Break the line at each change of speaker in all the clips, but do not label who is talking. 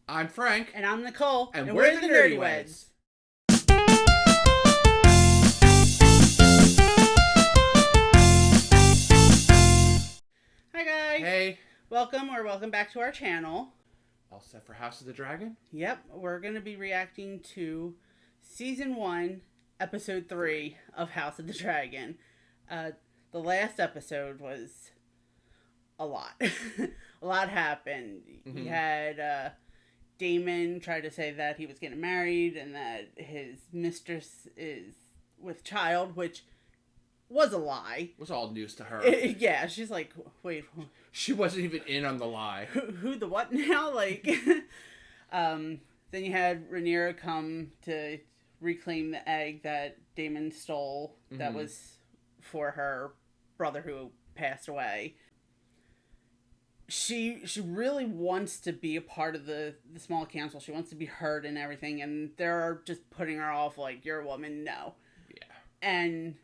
I'm Frank.
And I'm Nicole.
And we're the Nerdy Weds.
Hi guys.
Hey.
Welcome back to our channel.
All set for House of the Dragon?
Yep, we're going to be reacting to Season 1, Episode 3 of House of the Dragon. The last episode was a lot. A lot happened.
Mm-hmm.
You had Daemon try to say that he was getting married and that his mistress is with child, which was a lie.
It was all news to her.
Yeah, she's like, wait.
She wasn't even in on the lie.
Who the what now? Like, then you had Rhaenyra come to reclaim the egg that Daemon stole that was for her brother who passed away. She really wants to be a part of the small council. She wants to be heard and everything, and they're just putting her off like, you're a woman, no.
Yeah. And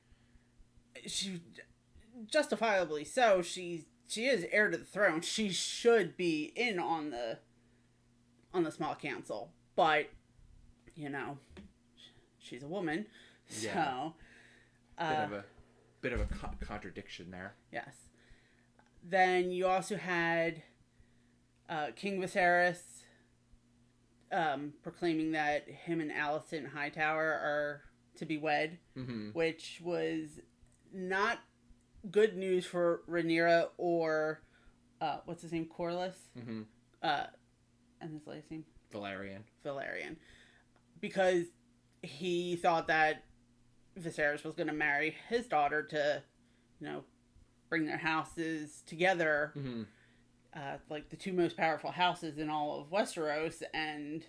she, justifiably so, she is heir to the throne. She should be in on the small council, but you know, she's a woman, so
bit of a contradiction there.
Yes. Then you also had King Viserys proclaiming that him and Alicent Hightower are to be wed, which was not good news for Rhaenyra or what's his name, Corlys, and his last name Valerian, because he thought that Viserys was going to marry his daughter to, you know, bring their houses together, like the two most powerful houses in all of Westeros, and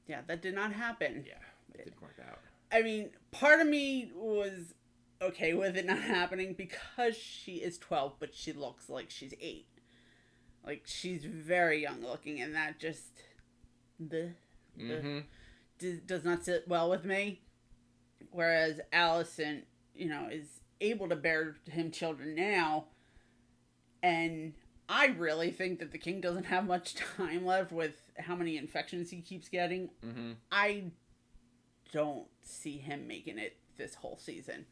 yeah, that did not happen.
Yeah, it didn't work out.
I mean, part of me was okay with it not happening because she is 12, but she looks like she's 8. Like, she's very young looking, and that just does not sit well with me. Whereas Alicent, you know, is able to bear him children now, and I really think that the king doesn't have much time left with how many infections he keeps getting. I don't see him making it this whole season.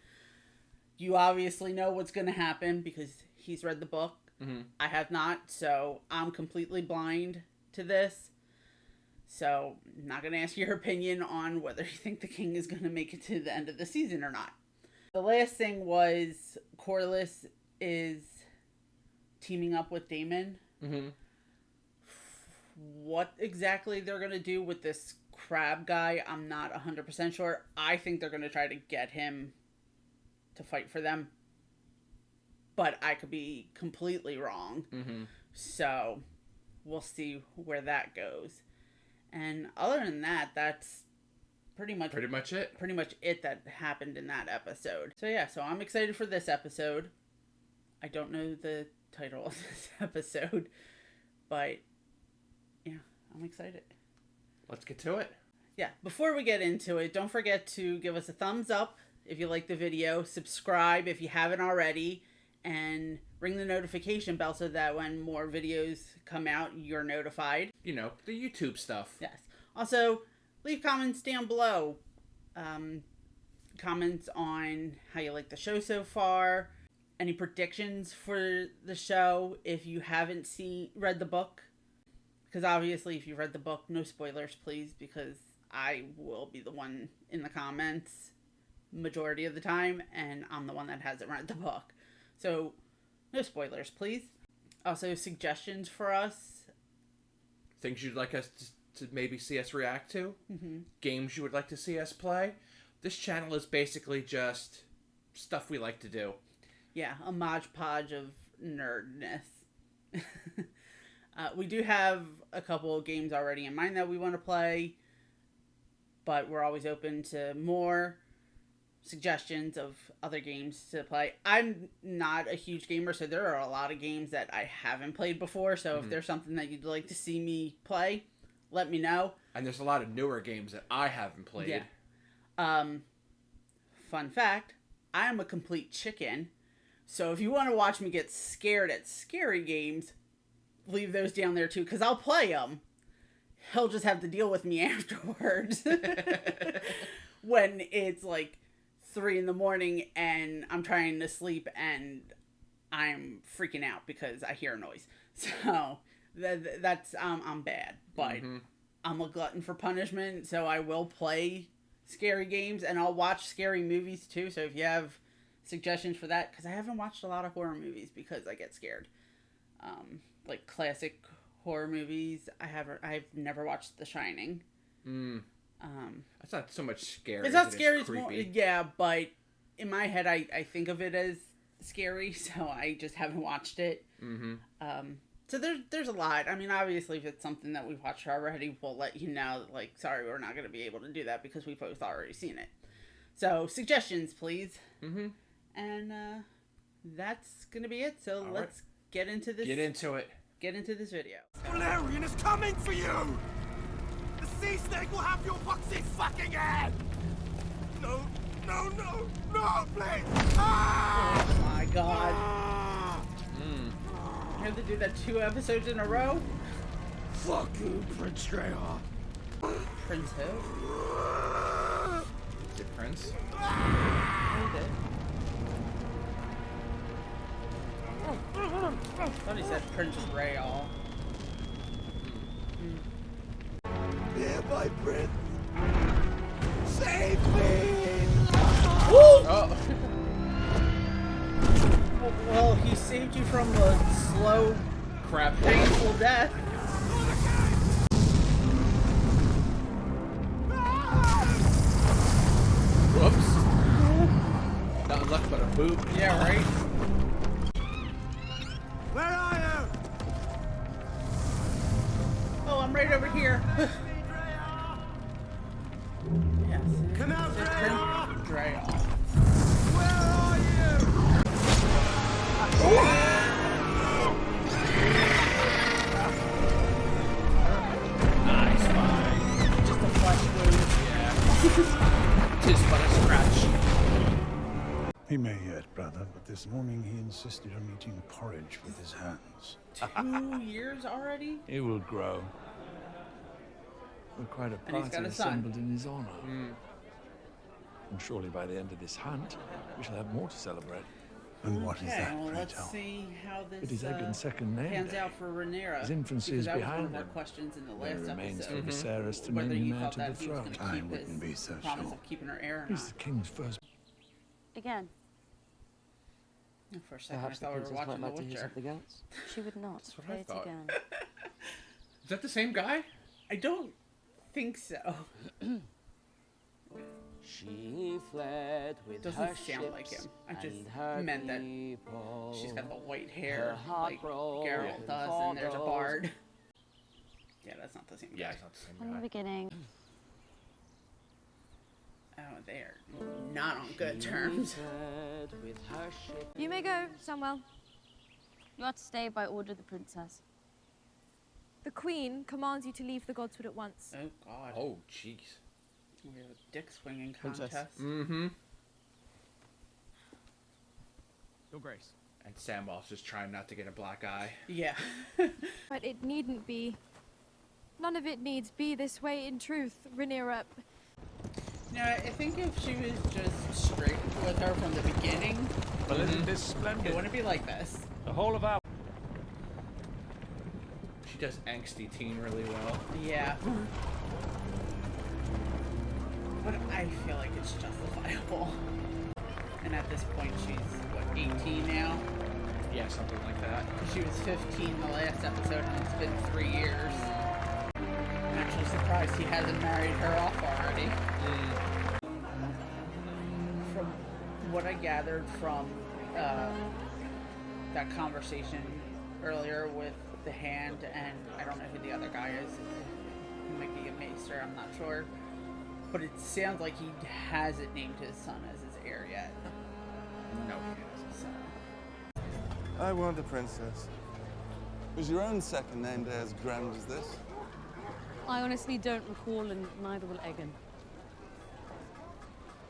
You obviously know what's going to happen because he's read the book. I have not, so I'm completely blind to this. So I'm not going to ask your opinion on whether you think the king is going to make it to the end of the season or not. The last thing was Corlys is teaming up with Daemon. What exactly they're going to do with this crab guy, I'm not 100% sure. I think they're going to try to get him to fight for them. But I could be completely wrong. So we'll see where that goes. And other than that, that's pretty much it that happened in that episode. So yeah, so I'm excited for this episode. I don't know the title of this episode, but yeah, I'm excited.
Let's get to it.
Yeah, before we get into it, don't forget to give us a thumbs up if you like the video, subscribe if you haven't already, and ring the notification bell so that when more videos come out, you're notified.
You know, the YouTube stuff.
Yes. Also, leave comments down below. Comments on how you like the show so far. Any predictions for the show if you haven't read the book. Because obviously, if you've read the book, no spoilers, please, because I will be the one in the comments majority of the time, and I'm the one that hasn't read the book. So, no spoilers, please. Also, suggestions for us.
Things you'd like us to maybe see us react to. Games you would like to see us play. This channel is basically just stuff we like to do.
Yeah, a modge podge of nerdness. We do have a couple of games already in mind that we want to play, but we're always open to more suggestions of other games to play. I'm not a huge gamer, so there are a lot of games that I haven't played before, so if there's something that you'd like to see me play, let me know.
And there's a lot of newer games that I haven't played.
Yeah. Fun fact, I am a complete chicken, so if you want to watch me get scared at scary games, leave those down there too, because I'll play them. he'll just have to deal with me afterwards. When it's like 3 a.m. and I'm trying to sleep and I'm freaking out because I hear a noise. So that's I'm bad, but I'm a glutton for punishment, so I will play scary games and I'll watch scary movies too. So if you have suggestions for that, because I haven't watched a lot of horror movies because I get scared. Like classic horror movies, I've never watched The Shining.
That's not so much scary.
It's not scary.
It's creepy.
Yeah, but in my head, I think of it as scary, so I just haven't watched it. So there's a lot. I mean, obviously, if it's something that we've watched already, we'll let you know. Like, sorry, we're not going to be able to do that because we've both already seen it. So suggestions, please. And that's going to be it. So let's get into this.
Get into it.
Get into this video.
Valerian is coming for you! The sea snake will have your boxy fucking head! No, no, no, no, please! Ah!
Oh my god.
Ah!
You have to do that 2 episodes in a row?
Fuck you, Prince Dreyar.
Prince who?
Is it Prince?
Who did? I thought he said Prince Rayall.
Here, my prince! Save me!
Oh!
Well, he saved you from a slow,
Crap.
painful death.
Whoops. Not luck but a boot.
Yeah, right?
Where are you?
Oh, I'm right over here. Yes.
Come out, Dreyar!
Dreyar.
Where are you?
Nice fight.
Just a flesh wound.
Yeah. Tis but a scratch.
He may yet, brother, but this morning he insisted on eating porridge with his hands.
2 years already?
He will grow. We're quite a
And he's
party
got a son.
assembled in his honor. And surely by the end of this hunt, we shall have more to celebrate.
And what is
Okay,
that,
well,
pray
let's
tell?
see how this
It is Egan's second name
pans
day.
out for Rhaenyra.
His infancy
because
is
that was one
behind
of our
him.
questions in the
Then it
last
remains
episode.
for Viserys to
Whether
name
you
him heir
thought
to
that
the
he was
throne.
going to
I
keep
wouldn't be
his
so
promise
sure.
of keeping her heir or
He's
not.
the king's first.
Again,
For a second,
Perhaps
I
the
thought we were
princess
watching
might
The
like to hear
Witcher.
something else.
she would not.
what I
Play it
thought.
again.
Is that the same guy?
I don't think so.
She fled with
Doesn't
her
sound like
ships
him. I just
and her
meant that
people.
She's got the white hair
Her heart
like
broke
Geralt does,
for
and there's a
those-
bard. Yeah, that's not the same guy.
Yeah, it's not the
From
same
the
guy.
beginning.
Oh, they're not on good terms.
Fled with her ships.
You may go, Samuel. You are to stay by order of the princess.
The Queen commands you to leave the Godswood at once.
Oh God.
Oh, jeez.
We have a dick swinging
Princess.
contest.
Mm-hmm.
Your Grace.
And Samwell's just trying not to get a black eye.
Yeah.
But it needn't be. None of it needs be this way in truth, Rhaenyra.
No, I think if she was just straight with her from the beginning,
But isn't this
it
splendid?
wouldn't be like this.
The whole of our
She does angsty teen really well.
Yeah. But I feel like it's justifiable. And at this point, she's, what, 18 now?
Yeah, something like that.
She was 15 the last episode, and it's been 3 years. I'm actually surprised he hasn't married her off already. From what I gathered from that conversation earlier with the Hand, and I don't know who the other guy is. He might be a maester, I'm not sure. But it sounds like he hasn't named his son as his heir yet.
No, he hasn't.
So,
I want a princess. Was your own second name day as grand as this?
I honestly don't recall, and neither will Egan.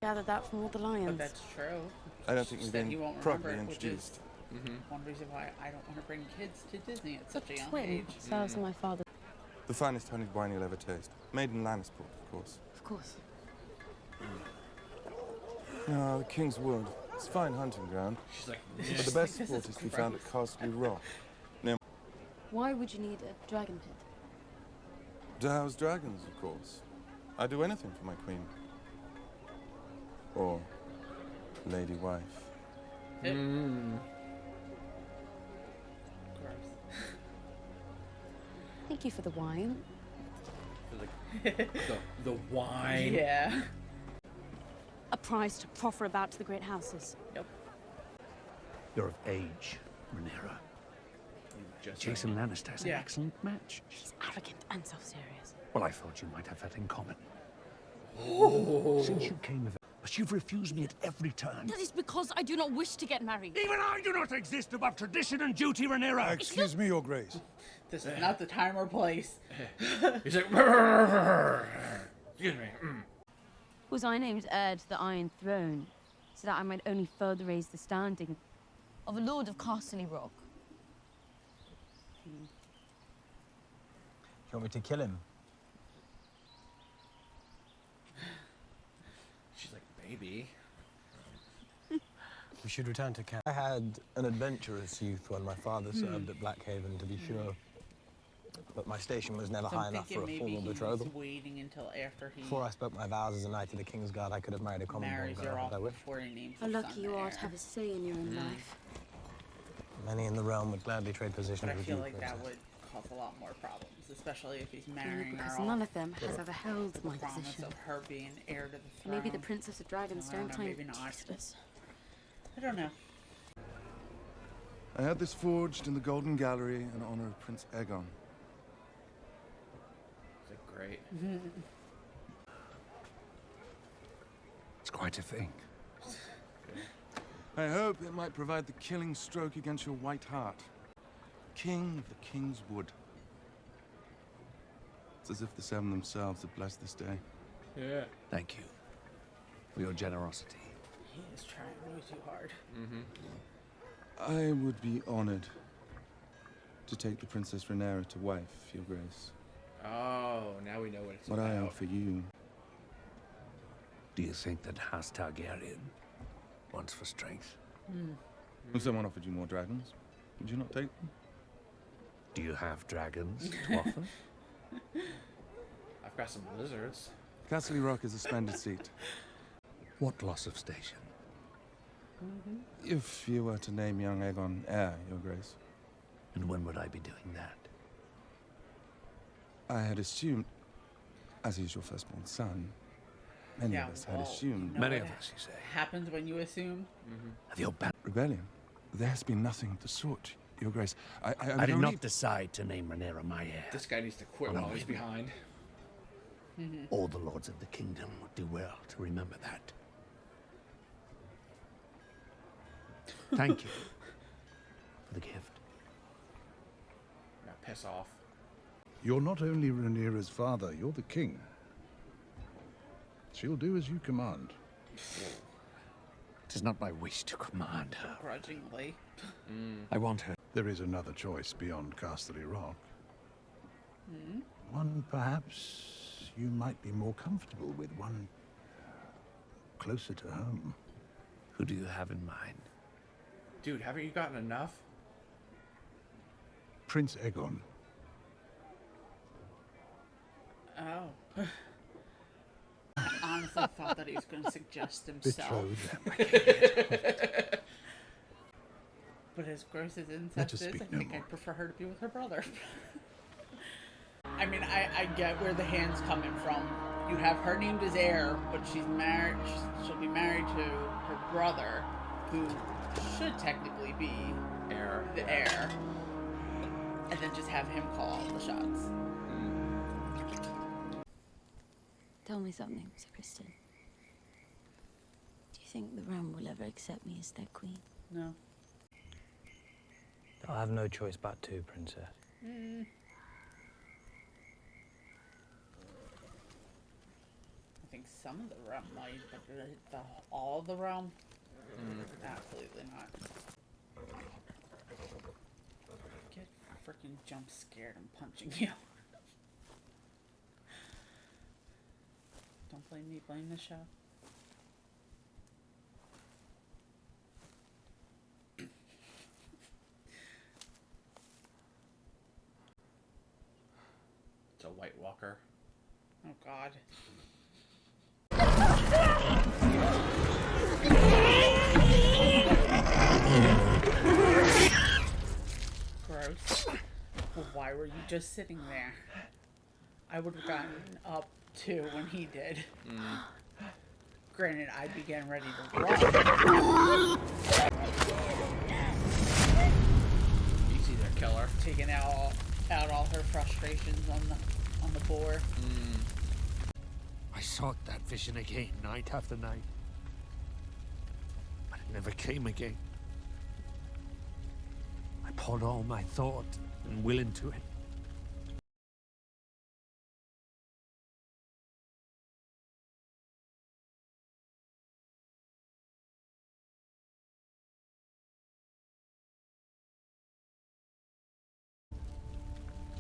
Gathered that from all the
but
lions.
that's true.
I don't think
Just
you've
that
been
you won't
properly
remember it, which is
introduced.
one reason why I don't want to bring kids to Disney at such a young
Twin
age.
serves on my father.
The finest honeyed wine you'll ever taste. Made in Lannisport, of course.
Of course.
No, the King's Wood. It's a fine hunting ground.
She's like,
But the best sport is to be found at Castle Rock.
Why would you need a dragon pit?
To house dragons, of course. I'd do anything for my queen. Or lady wife.
Thank you for the wine.
the wine.
Yeah.
A prize to proffer about to the great houses.
You're of age, Rhaenyra.
Just
Jason Lannister's an
Yeah.
excellent match.
He's arrogant and self-serious.
Well, I thought you might have that in common. Since you came of but you've refused me at every turn.
That is because I do not wish to get married.
Even I do not exist above tradition and duty, Rhaenyra.
Excuse me, Your Grace.
This is not the time or place.
He's like, excuse me.
Was I named heir to the Iron Throne, so that I might only further raise the standing of a Lord of Casterly Rock?
You want me to kill him?
She's like, maybe.
We should return to camp. I had an adventurous youth when my father served at Blackhaven, to be sure. But my station was never
So
high
I'm
enough for
thinking
a
maybe
formal
he's
betrothal.
waiting until after he
Before I spoke my vows as a knight of the King's Guard, I could have married a common born
marries her
girl
off
had I wished.
before he names
How
his
lucky
son
you are
heir.
to have a say in your own life.
Many in the realm would gladly trade positions
But I
with
feel
you,
like that
Princess.
would cause a lot more problems, especially if he's
Only
marrying her
because
off
none of them has ever held
with
my
the promise
position.
of her being heir to the throne.
Maybe the Princess of Dragons
I don't
don't
know,
claim
maybe not.
useless.
I don't know.
I had this forged in the Golden Gallery in honor of Prince Aegon.
It's like, great.
It's quite a thing.
I hope it might provide the killing stroke against your white heart. King of the King's Wood. It's as if the Seven themselves had blessed this day.
Yeah.
Thank you for your generosity.
He is trying way too hard.
I would be honored to take the Princess Rhaenyra to wife, Your Grace.
Oh, now we know what it's
What
about.
I offer you.
Do you think that House Targaryen wants for strength?
If someone offered you more dragons, would you not take them?
Do you have dragons to offer?
I've got some lizards.
Castle Rock is a splendid seat.
What loss of station?
If you were to name young Aegon heir, Your Grace.
And when would I be doing that?
I had assumed, as he's your firstborn son, many
Yeah,
of us had
well,
assumed.
you know
Many
what
of us, you say.
happens when you assume.
Have you banned?
Rebellion. There has been nothing of the sort, Your Grace. I
I
would
did
only...
not decide to name Rhaenyra my heir.
This guy needs to quit
Well,
while he's
maybe.
behind.
All the lords of the kingdom would do well to remember that. Thank you for the gift.
Now piss off.
You're not only Rhaenyra's father, you're the king. She'll do as you command.
It is not my wish to command her.
Grudgingly.
I want her.
There is another choice beyond Casterly Rock. One perhaps you might be more comfortable with, one closer to home.
Who do you have in mind?
Dude, haven't you gotten enough?
Prince Aegon.
Oh. I honestly thought that he was going to suggest himself.
Betrothed.
But as gross as
Let us
incest is,
speak
I
no
think
more.
I'd prefer her to be with her brother. I mean, I get where the hand's coming from. You have her named as heir, but she's married. She'll be married to her brother, who should technically be
Air.
the heir, and then just have him call all the shots.
Tell me something, Sir Kristen. Do you think the realm will ever accept me as their queen?
No.
I'll have no choice but to, Princess.
I think some of the realm might, but all of the realm? Absolutely not. Get freaking jump scared and punching you. Don't blame me, blame the show.
It's a White Walker.
Oh God. Gross. Well, why were you just sitting there? I would have gotten up too when he did. Granted, I'd be getting ready to run.
Easy there, killer.
Taking out all her frustrations on the boar.
I sought that vision again, night after night. But it never came again. I poured all my thought and will into it.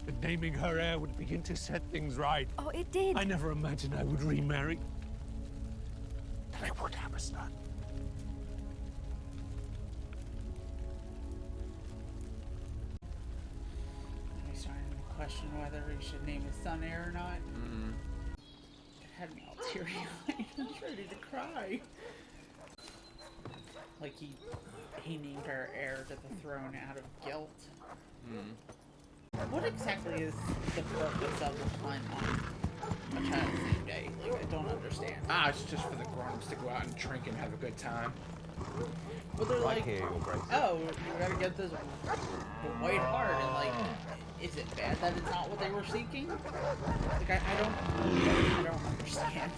And naming her heir would begin to set things right.
Oh, it did.
I never imagined I would remarry. That I would have a son.
He's starting to question whether he should name his son heir or not. It had me all teary-eyed. I was ready to cry. Like he named her heir to the throne out of guilt. What exactly is the purpose of the hunt on a child's name day? Like, I don't understand.
It's just for the grown-ups to go out and drink and have a good time.
Well, they're like, oh, we gotta get this white heart, and like, is it bad that it's not what they were seeking? Like, I don't understand.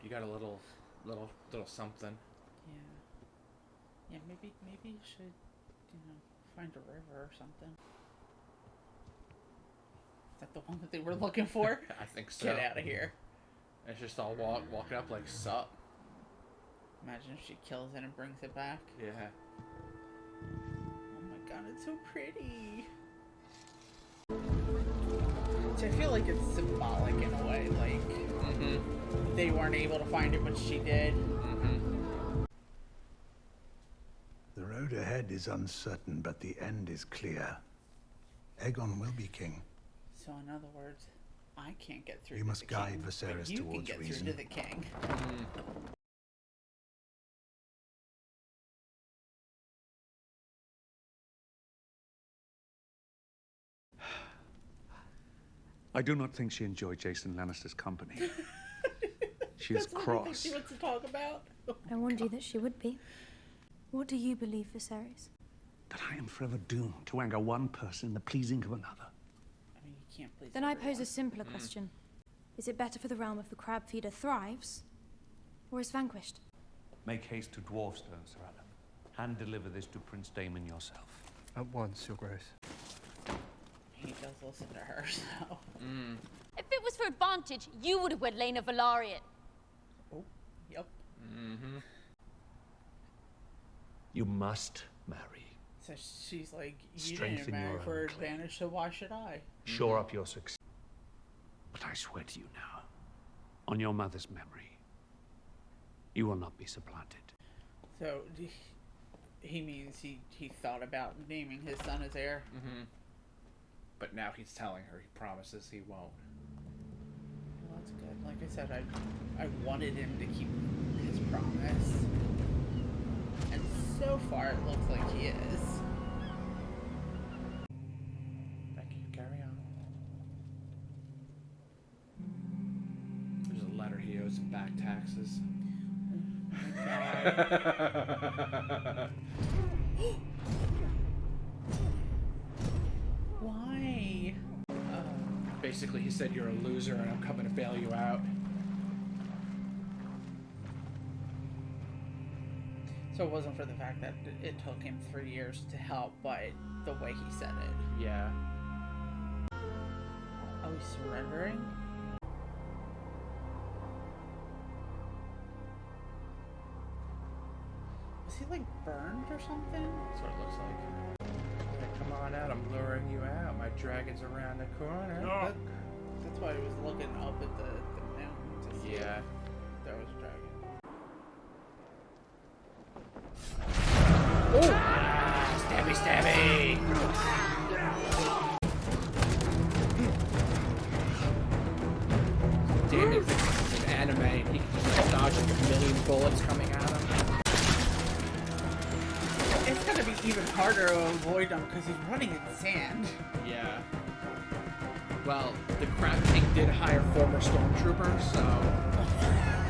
You got a little something.
Yeah, maybe you should, find a river or something. Is that the one that they were looking for?
I think so.
Get out of here.
It's just all walking up like, sup.
Imagine if she kills it and brings it back.
Yeah.
Oh my god, it's so pretty. So I feel like it's symbolic in a way, like they weren't able to find it, but she did.
The road ahead is uncertain, but the end is clear. Aegon will be king.
So in other words, I can't get through.
You must guide
king,
Viserys
but you
towards
can get
reason.
through to the king.
I do not think she enjoyed Jason Lannister's company. She is cross.
She wants to talk about.
I warned you that she would be. What do you believe, Viserys?
That I am forever doomed to anger one person in the pleasing of another.
I mean, you can't please
Then I
everyone.
pose a simpler question. Is it better for the realm if the crab feeder thrives, or is vanquished?
Make haste to Dwarfstone, Sir Adam. Hand deliver this to Prince Daemon yourself.
At once, Your Grace.
He does listen to her, so.
If it was for advantage, you would have wed Laena Velaryon.
Oh, yep.
You must marry.
So she's like, you
Strengthen
didn't marry
your
for
own claim.
advantage, so why should I?
Shore up your success. But I swear to you now, on your mother's memory, you will not be supplanted.
So he means he thought about naming his son as heir.
But now he's telling her he promises he won't.
Well, that's good. Like I said, I wanted him to keep his promise. And so far, it looks like he is.
Thank you. Carry on. There's a letter he owes in back taxes.
Why?
Basically, he said you're a loser and I'm coming to bail you out.
So it wasn't for the fact that it took him 3 years to help, but the way he said it.
Yeah.
Oh, he's surrendering? Was he, like, burned or something?
That's what it looks like. Hey, come on out, I'm luring you out. My dragon's around the corner.
That's why I was looking up at the mountain to see if there was a dragon.
Oh! Stabby, stabby! Damn it, it's an anime and he can just dodge like a million bullets coming at him.
It's gonna be even harder to avoid him because he's running in sand.
Yeah. Well, the Crown King did hire former stormtroopers, so...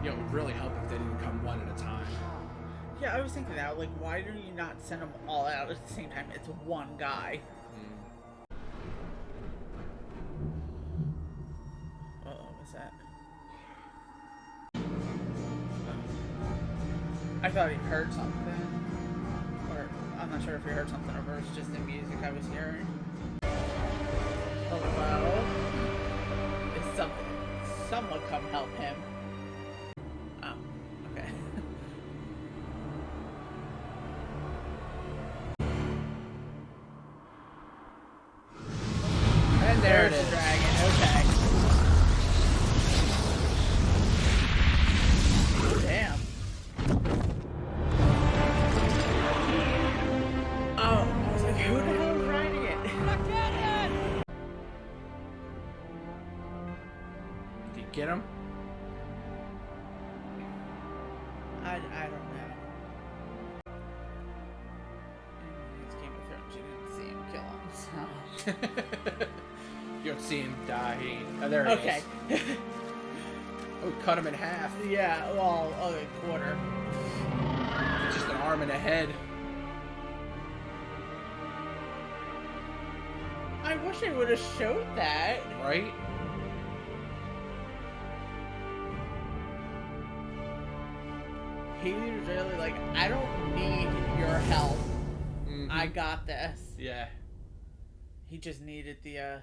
It would really help if they didn't come one at a time.
Yeah, I was thinking that. Like, why do you not send them all out at the same time? It's one guy. Uh-oh, what's that? I thought he heard something. Or, I'm not sure if he heard something or it's just the music I was hearing. Hello? Is someone come help him? Oh, okay.
And there it
There's
is.
the dragon, okay. Damn. Oh, I was like, who the hell is riding it?
Did you get him?
I don't know. It's Game of Thrones, you didn't see him kill him, so.
You don't see him die. Oh, there it
Okay.
is. Oh, cut him in half.
Yeah, well, a quarter.
It's just an arm and a head.
I wish they would have showed that.
Right?
He was really like, I don't need your help.
Mm-hmm.
I got this.
Yeah.
He just needed the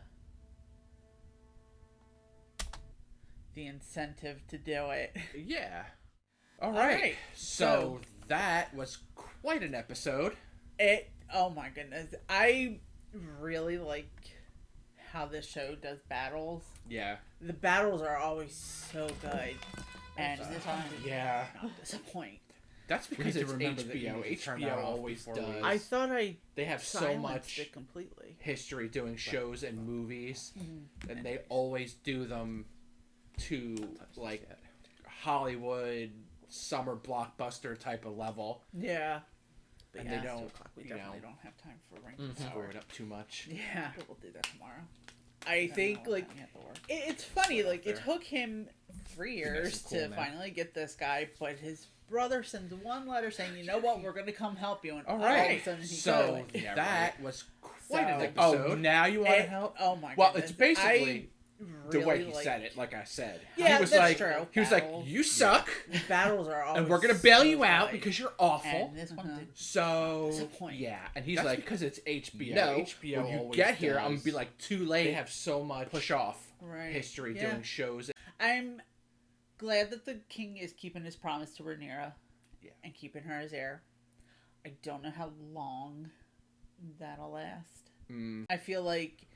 incentive to do it.
Yeah. All right. So that was quite an episode.
Oh my goodness. I really like how this show does battles.
Yeah.
The battles are always so good. And this time,
yeah,
not disappoint.
That's
We
because
need
it's
to remember that you
HBO.
need to turn that
HBO
off
always
before
does.
we- I thought
they have so
silenced
much
it completely.
history doing shows and movies,
Mhm.
and they always do them to like Hollywood summer blockbuster type of level.
Yeah. But
And
yeah,
they don't.
We
you
definitely
know,
don't have time for Ring
screw it up too much.
Yeah. But we'll do that tomorrow. I think, like, it's funny, like, it took him 3 years
cool,
to
man.
finally get this guy, but his brother sends one letter saying, you know what, we're going to come help you. And
All
all
right.
of a sudden he
So
goes.
that was quite an
So-
episode.
Oh,
now you want to
It-
help?
oh my
Well,
goodness.
it's basically the way
really
he
like-
said it. Like I said,
Yeah,
he was
that's
like,
true.
he was like,
Battles.
"You suck,
The battles are always
and we're gonna bail
so
you out
good.
because you're awful."
And this one did
So
disappoint.
yeah, and he's
That's
like,
because it's HBO.
No,
HBO
when you
always
get here, I'm
does.
gonna be like too late.
They have so much
push off
Right.
history
Yeah.
doing shows.
I'm glad that the king is keeping his promise to Rhaenyra and keeping her as heir. I don't know how long that'll last.
Mm.
I feel like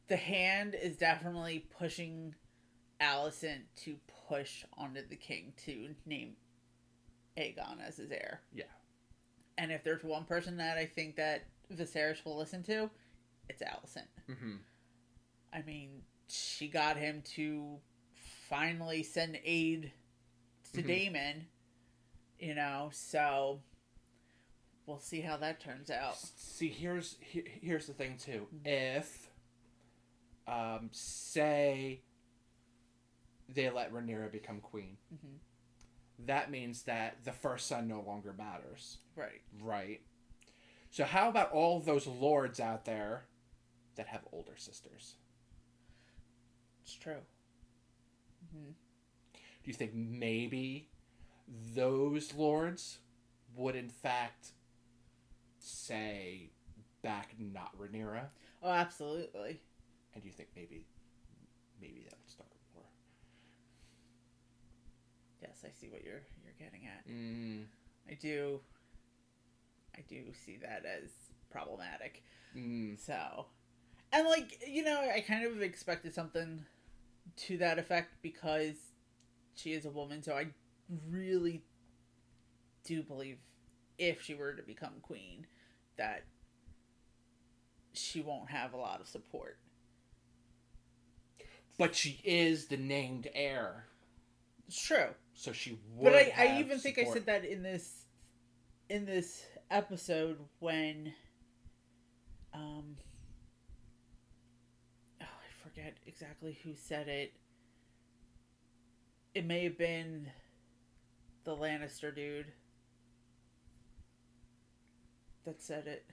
the hand is definitely pushing Alicent to push onto the king to name Aegon as his heir.
Yeah.
And if there's one person that I think that Viserys will listen to, it's Alicent.
Mm-hmm.
I mean, she got him to finally send aid to
Mhm.
Daemon, you know, so we'll see how that turns out.
See, here's the thing too. If, say, they let Rhaenyra become queen,
Mhm.
that means that the first son no longer matters.
Right.
Right. So how about all those lords out there that have older sisters?
It's true. Mm-hmm.
Do you think maybe those lords would in fact say back not Rhaenyra?
Oh, absolutely.
And do you think maybe that would start a war?
Yes, I see what you're getting at.
Mm.
I do see that as problematic. So, and like, you know, I kind of expected something to that effect because she is a woman, so I really do believe if she were to become queen that she won't have a lot of support.
But she is the named heir.
It's true.
So she would.
But I
have
even think
support.
I said that in this episode when I forget exactly who said it. It may have been the Lannister dude that said it.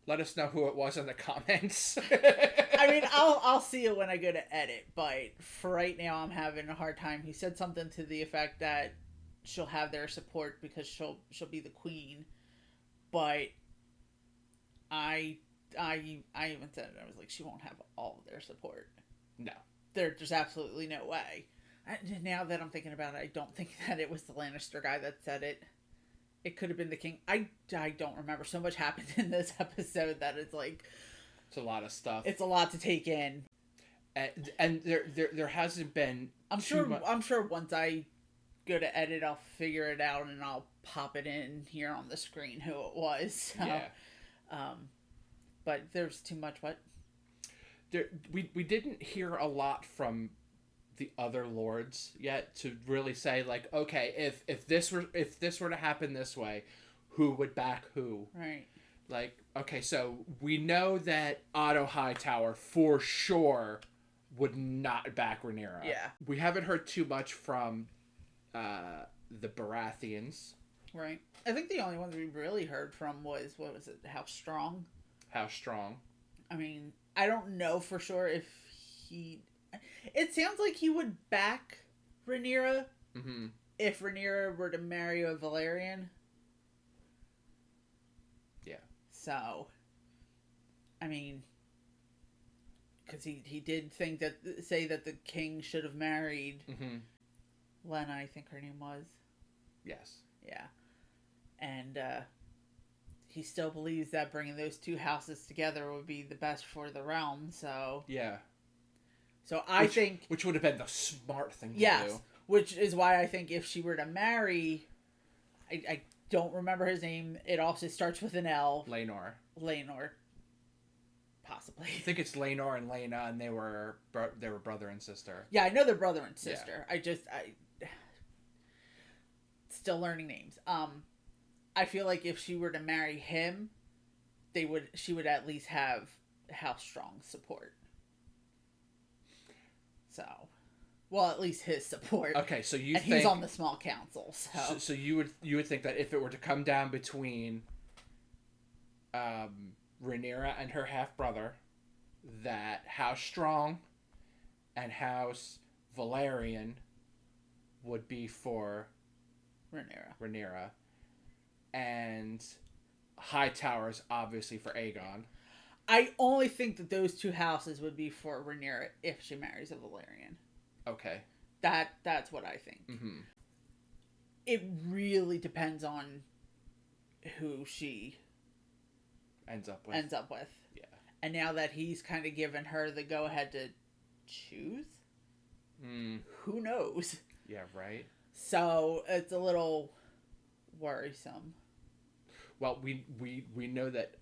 Let us know who it was in the comments.
I mean, I'll see it when I go to edit, but for right now, I'm having a hard time. He said something to the effect that she'll have their support because she'll be the queen, but I even said it. I was like, she won't have all of their support.
No,
there's absolutely no way. Now that I'm thinking about it, I don't think that it was the Lannister guy that said it. It could have been the king. I don't remember. So much happened in this episode that it's like...
It's a lot of stuff.
It's a lot to take in.
And there hasn't been...
I'm sure once I go to edit, I'll figure it out and I'll pop it in here on the screen who it was. So,
yeah.
But there's too much what?
We didn't hear a lot from the other lords yet to really say like, okay, if this were to happen this way, who would back who?
Right.
Like, okay, so we know that Otto Hightower for sure would not back Rhaenyra.
Yeah.
We haven't heard too much from the Baratheons.
Right. I think the only ones we really heard from was, what was it, House Strong?
House Strong.
I mean, I don't know for sure if he... It sounds like he would back Rhaenyra if Rhaenyra were to marry a Valyrian.
Yeah.
So, I mean, because he did say that the king should have married Lena, I think her name was.
Yes.
Yeah. And he still believes that bringing those two houses together would be the best for the realm, so...
Yeah.
So I think...
Which would have been the smart thing to do.
Yes, which is why I think if she were to marry... I don't remember his name. It also starts with an L.
Laenor.
Possibly.
I think it's Laenor and Lena, and they were brother and sister.
Yeah, I know they're brother and sister. Yeah. Still learning names. I feel like if she were to marry him, she would at least have House Strong support. So, well, at least his support.
Okay, so you think
he's on the small council.
So you would think that if it were to come down between Rhaenyra and her half brother, that House Strong and House Valerian would be for Rhaenyra, and Hightower's obviously for Aegon.
I only think that those two houses would be for Rhaenyra if she marries a Valyrian.
Okay.
That's what I think.
Mm-hmm.
It really depends on who she
ends up with. Yeah. And
now that he's kind of given her the go-ahead to choose, who knows?
Yeah, right.
So it's a little worrisome.
Well, we know that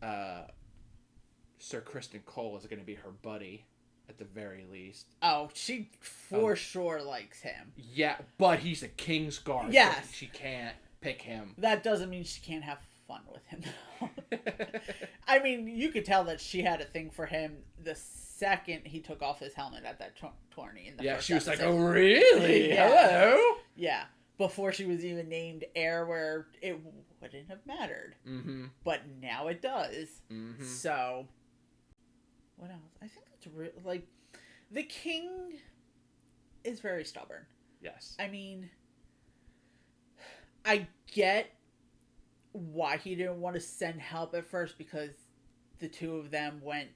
Sir Criston Cole is going to be her buddy at the very least.
Oh, she for sure likes him.
Yeah, but he's a Kingsguard.
Yes.
So she can't pick him.
That doesn't mean she can't have fun with him. I mean, you could tell that she had a thing for him the second he took off his helmet at that tourney. In the first
she was
episode.
like, "Oh, really?
Yeah.
Hello."
Yeah, before she was even named heir, where it wouldn't have mattered.
Mm-hmm.
But now it does.
Mm-hmm.
So, what else? I think that's like the king is very stubborn.
Yes.
I mean, I get why he didn't want to send help at first, because the two of them went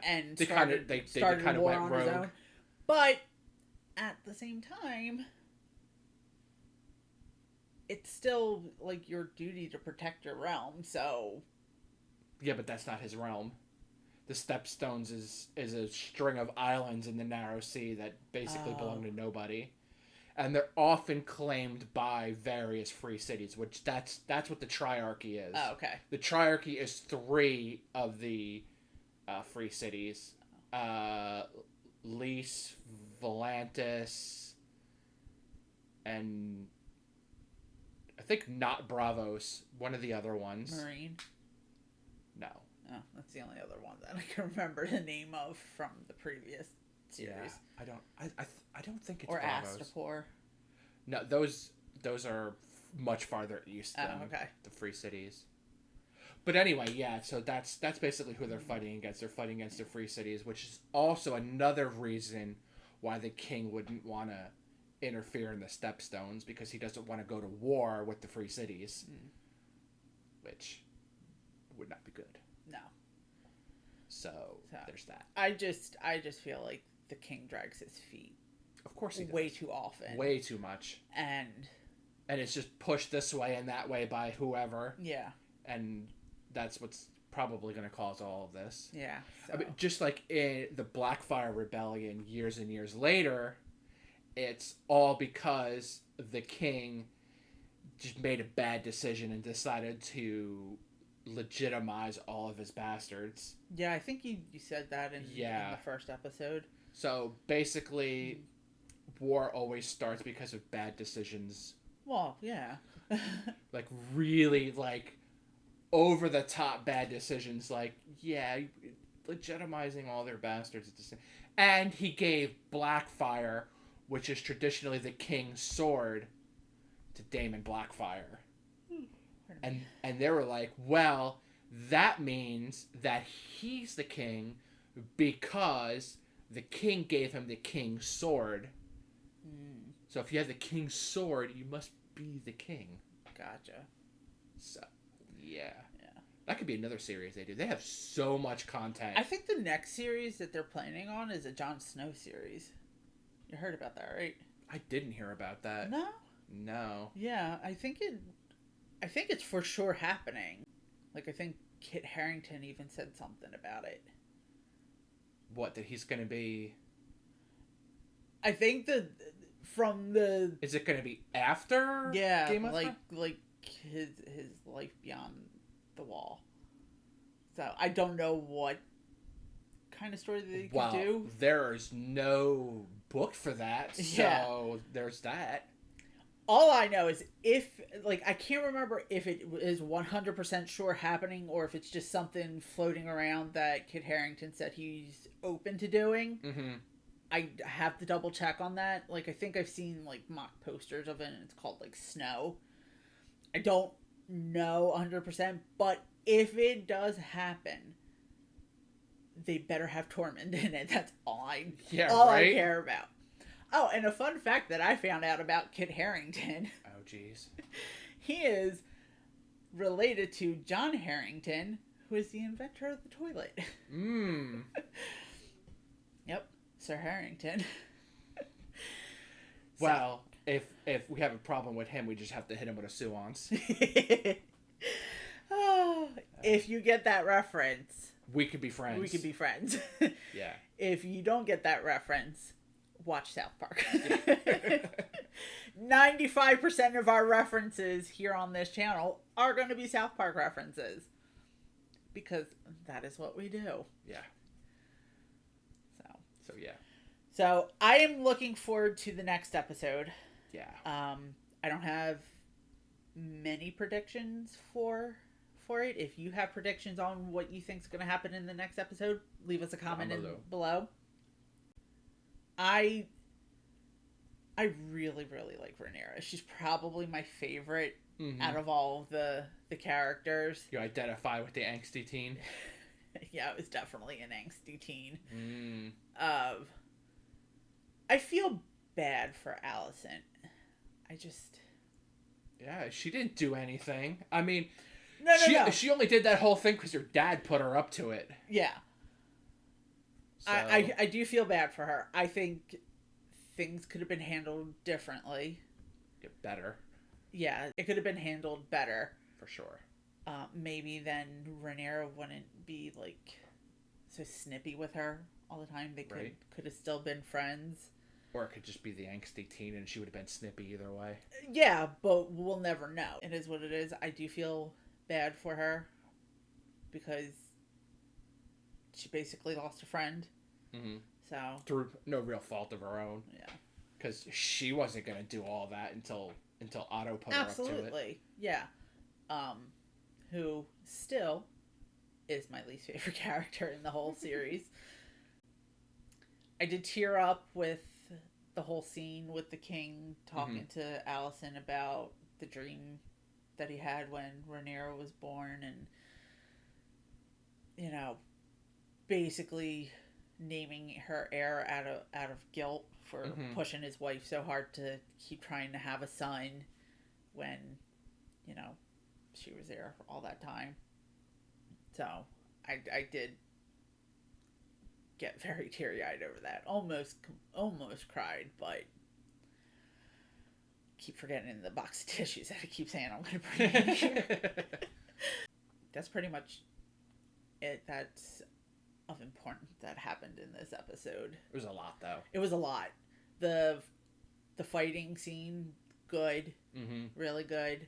and
they
started,
they
started
kind
a
of
war
went
on
rogue.
his own. But at the same time, it's still like your duty to protect your realm. So
Yeah, but that's not his realm. The Stepstones is a string of islands in the Narrow Sea that basically belong to nobody, and they're often claimed by various free cities. Which that's what the Triarchy is.
Oh, okay.
The Triarchy is 3 of the free cities: Lys, Volantis, and I think not Bravos. One of the other ones.
Marine.
No.
Oh, that's the only other one that I can remember the name of from the previous series.
Yeah, I don't think it's
or
Bravos.
Astapor.
No, those are much farther east than
okay.
the free cities. But anyway, yeah. So that's basically who they're fighting against. They're fighting against the free cities, which is also another reason why the king wouldn't want to interfere in the Stepstones, because he doesn't want to go to war with the free cities, which would not be good.
No.
So there's that.
I just feel like the king drags his feet.
Of course he does.
Way too often.
Way too much.
And
it's just pushed this way and that way by whoever.
Yeah.
And that's what's probably going to cause all of this.
Yeah. So.
I mean, just like in the Blackfire Rebellion years and years later, it's all because the king just made a bad decision and decided to legitimize all of his bastards.
Yeah, I think you said that in the first episode.
So basically, war always starts because of bad decisions.
Well, yeah.
Like really over the top bad decisions, legitimizing all their bastards at the same. And he gave Blackfire, which is traditionally the king's sword, to Daemon Blackfire. And they were like, well, that means that he's the king because the king gave him the king's sword. So if you have the king's sword, you must be the king.
Gotcha.
So, yeah. That could be another series they do. They have so much content.
I think the next series that they're planning on is a Jon Snow series. You heard about that, right?
I didn't hear about that. No.
Yeah, I think it's for sure happening. Like, I think Kit Harington even said something about it.
What, that he's going to be...
I think from the...
Is it going to be after Game of Thrones?
Like his life beyond the wall. So, I don't know what kind of story they could do.
There's no book for that, so there's that.
All I know is I can't remember if it is 100% sure happening or if it's just something floating around that Kit Harington said he's open to doing.
Mm-hmm.
I have to double check on that. I think I've seen, mock posters of it, and it's called, Snow. I don't know 100%, but if it does happen, they better have Tormund in it. That's all I care about. Oh, and a fun fact that I found out about Kit Harington.
Oh, jeez.
He is related to John Harington, who is the inventor of the toilet. Yep, Sir Harington.
Well, if we have a problem with him, we just have to hit him with a Suance.
If you get that reference...
We could be friends.
We could be friends.
Yeah.
If you don't get that reference... Watch South Park. 95% of our references here on this channel are going to be South Park references. Because that is what we do.
Yeah. So yeah.
So I am looking forward to the next episode.
Yeah.
I don't have many predictions for it. If you have predictions on what you think is going to happen in the next episode, leave us a comment below. I really, really like Rhaenyra. She's probably my favorite out of all of the characters.
You identify with the angsty teen?
Yeah, it was definitely an angsty teen. I feel bad for Alicent.
Yeah, she didn't do anything. I mean,
No.
She only did that whole thing because your dad put her up to it.
Yeah.
So...
I do feel bad for her. I think things could have been handled differently.
Get better.
Yeah, it could have been handled better.
For sure.
Maybe then Rhaenyra wouldn't be, like, so snippy with her all the time. They could have still been friends.
Or it could just be the angsty teen and she would have been snippy either way.
Yeah, but we'll never know. It is what it is. I do feel bad for her because she basically lost a friend.
Mm-hmm.
So
through no real fault of her own.
Yeah.
Because she wasn't going to do all that until Otto put her up to it.
Absolutely. Yeah. Who still is my least favorite character in the whole series. I did tear up with the whole scene with the king talking to Alicent about the dream that he had when Rhaenyra was born, and, you know, basically naming her heir out of guilt for pushing his wife so hard to keep trying to have a son when, you know, she was there for all that time. So I did get very teary-eyed over that. Almost cried, but keep forgetting the box of tissues that I keep saying I'm going to bring. That's pretty much it. That's of importance that happened in this episode.
It was a lot, though.
It was a lot. The fighting scene, good. Really good.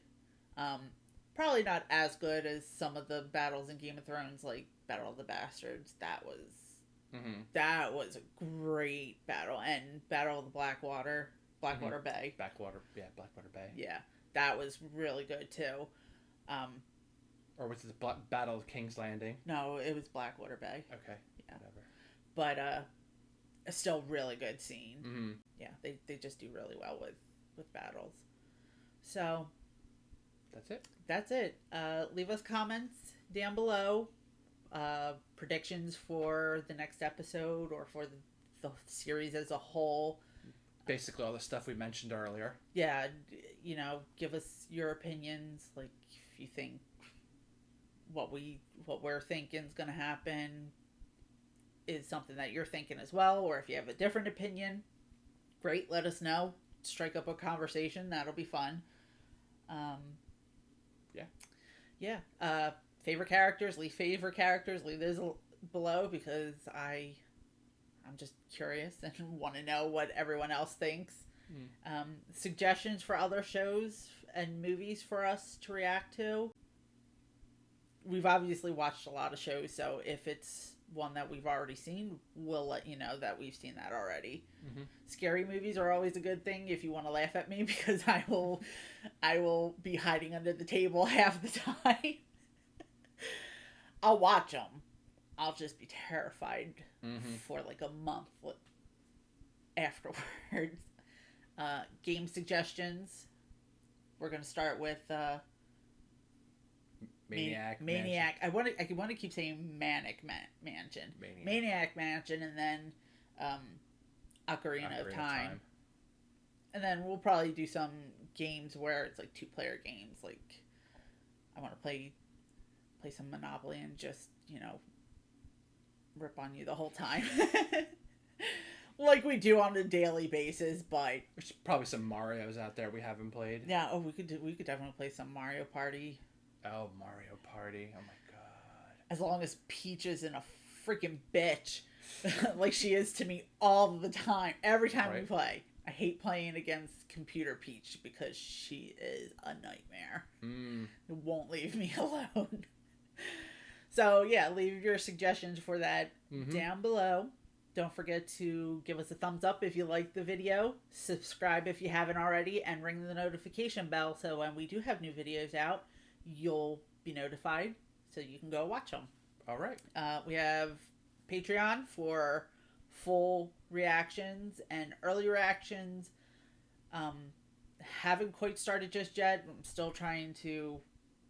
Probably not as good as some of the battles in Game of Thrones, like Battle of the Bastards. That was a great battle. And Battle of the Blackwater Bay.
Blackwater Bay.
Yeah, that was really good too.
Or was it the Battle of King's Landing?
No, it was Blackwater Bay.
Okay.
Yeah.
Whatever.
But a still really good scene.
Mm-hmm.
Yeah, they just do really well with battles. So
that's it.
Leave us comments down below. Predictions for the next episode or for the series as a whole.
Basically all the stuff we mentioned earlier.
Yeah, you know, give us your opinions. Like, if you think what we're thinking is going to happen is something that you're thinking as well, or if you have a different opinion, great, let us know. Strike up a conversation. That'll be fun. Yeah. Favorite characters, least favorite characters, leave those below because I'm just curious and want to know what everyone else thinks. Suggestions for other shows and movies for us to react to. We've obviously watched a lot of shows, so if it's one that we've already seen, we'll let you know that we've seen that already. Scary movies are always a good thing if you want to laugh at me, because I will be hiding under the table half the time. I'll watch them. I'll just be terrified for like a month afterwards. Game suggestions. We're gonna start with
Maniac.
I want to keep saying Manic Mansion. Maniac Mansion, and then Ocarina of Time. And then we'll probably do some games where it's like 2-player games. Like, I want to play some Monopoly and just, you know, rip on you the whole time. Like we do on a daily basis, but
there's probably some Marios out there we haven't played.
Yeah, we could definitely play some Mario Party.
Oh, Mario Party. Oh my god.
As long as Peach isn't a freaking bitch like she is to me all the time. Every time we play. I hate playing against computer Peach because she is a nightmare. It won't leave me alone. So yeah, leave your suggestions for that down below. Don't forget to give us a thumbs up if you like the video. Subscribe if you haven't already, and ring the notification bell so when we do have new videos out, you'll be notified so you can go watch them.
All right.
We have Patreon for full reactions and early reactions. Haven't quite started just yet. I'm still trying to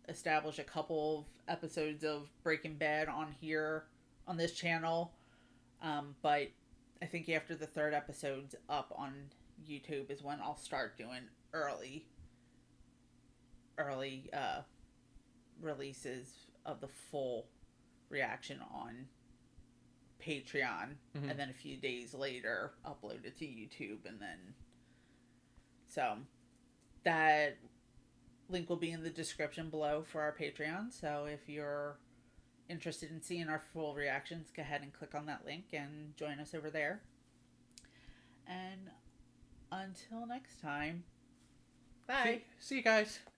establish a couple of episodes of Breaking Bad on here on this channel. But I think after the 3rd episode's up on YouTube is when I'll start doing early releases of the full reaction on Patreon, and then a few days later upload it to YouTube, and then so that link will be in the description below for our Patreon. So if you're interested in seeing our full reactions, go ahead and click on that link and join us over there. And until next time, bye.
See you guys.